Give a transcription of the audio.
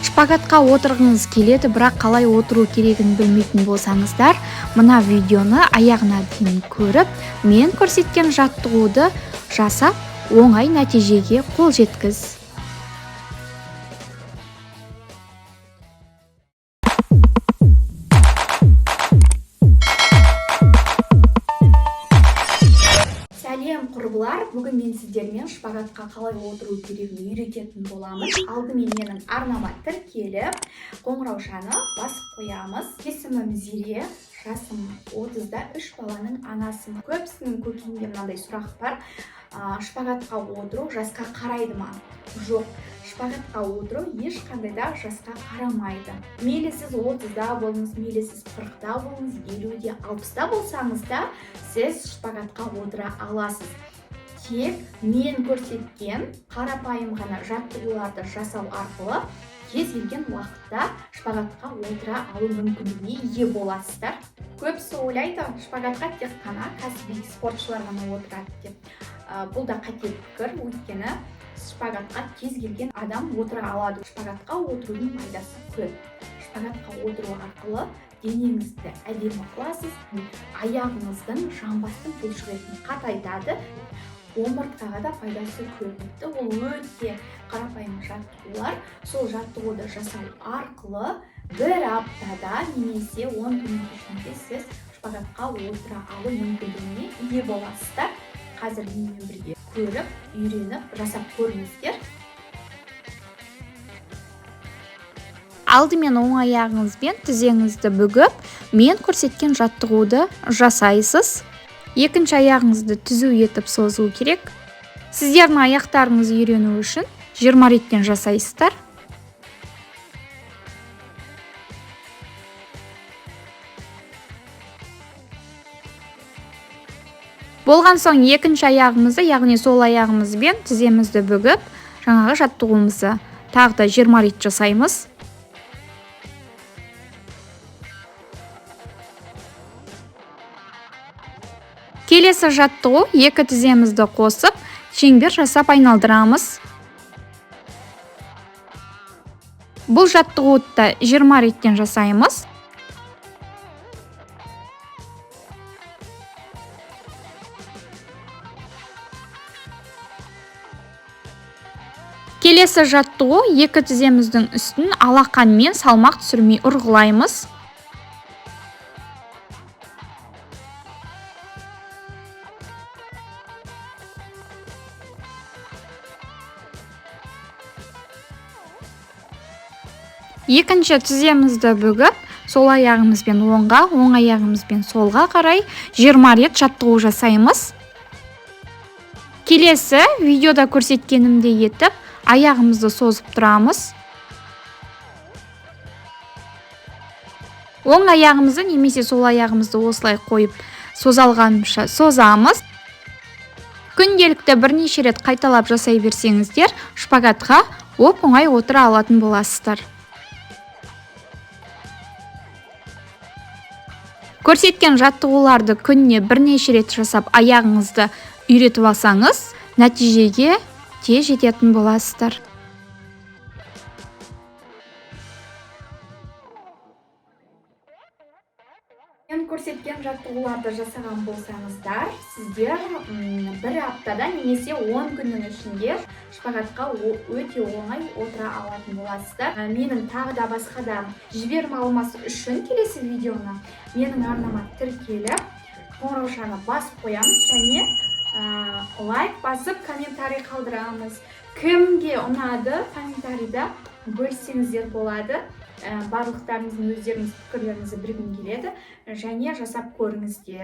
Шпагатқа отырғыңыз келеді, бірақ қалай отыру керегін білмейтін болсаңыздар, мына видеоны аяғына дейін көріп, мен көрсеткен жаттығуды жасап, оңай нәтижеге қол жеткіз. Сәлем құрбылар, бүгін мен сіздермен шпагатқа қалай отыру керегін үйрететін боламын. Алдымен менің арнама тіркеліп, қоңыраушаны басып қоямыз. Есімім Зере, жасым 30-да, 3 баланың анасымын. Көбісінің көкейінде мынандай сұрақ бар. Шпагатқа отыру жасқа қарайды ма? Жоқ. Шпагатқа отыру ешқандай да жасқа қарамайды. Мейлі сіз 30-да болыңыз, мейлі сіз 40-да болыңыз, 50-де, 60-да болсаңыз да, сіз шпагатқа отыра аласыз. Тек мен көрсеткен қарапайым ғана жаттығуларды жасау арқылы кез келген уақытта шпагатқа отыра алу мүмкіндігіне ие боласыздар. Көбісі ойлайды, шпагатқа тек қана кәсіби спортшылар ғана отырады деп. Бұл да қате пікір, өйткені шпагатқа кез келген адам отыра алады. Шпагатқа отырудың пайдасы көп. Шпагатқа отыру арқылы денеңізді әдемі қыласыз, аяғыңыздың жамбастың бұлшықетін қатайтады, омыртқаға да пайдасы көп. Ол өте қарапайым жаттығулар. Сол жаттығуды жасау арқылы бір аптада немесе 10 күннің ішінде сіз шпагатқа отыра алу мүмкіндігіне ие боласыздар. Қазір менімен бірге көріп, үйреніп, жасап көріңіздер. Алдымен оң аяғыңызбен тізеңізді бүгіп, мен көрсеткен жаттығуды жасайсыз. Екінші аяғыңызды түзу етіп созу керек. Сіздердің аяқтарыңыз үйрену үшін 20 реттен жасайсыздар. Болған соң екінші аяғымызды, яғни сол аяғымызбен тіземізді бүгіп, жаңағы жаттығуымызды тағы да 20 рет жасаймыз. Келесі жаттығу, екі тіземізді қосып, шеңбер жасап айналдырамыз. Бұл жаттығуды 20 реттен жасаймыз. Келесі жаттығу, екі тіземіздің үстін алақанмен салмақ түсірмей ұрғылаймыз. Екінші тіземізді бүгіп, сол аяғымызбен оңға, оң аяғымызбен солға қарай 20 рет жаттығу жасаймыз. Келесі видеода көрсеткенімдей етіп, аяғымызды созып тұрамыз. Оң аяғымызды немесе сол аяғымызды осылай қойып созалғанымша созамыз. Күнделікті бірнеше рет қайталап жасай берсеңіздер, шпагатқа оп-оңай отыра алатын боласыздар. Көрсеткен жаттығуларды күніне бірнеше рет жасап аяғыңызды үйретіп алсаңыз, нәтижеге тез жететін боласыздар. Мен көрсеткен жаттығуларды жасаған болсаңыздар, сіздер бір аптада немесе 10 күннің ішінде шпагатқа өте оңай отыра алатын боласыздар. Менің тағы да басқа да жіберім алмасы үшін келесі видеоны менің арнама тіркеліп, қоңыраушаны басып қоямыз және лайк басып комментарий қалдырамыз. Кімге ұнады, комментарийда бөлсеңіздер болады. Барлықтарыңыздың өздеріңіз пікірлеріңізді білгім келеді және жасап көріңіздер.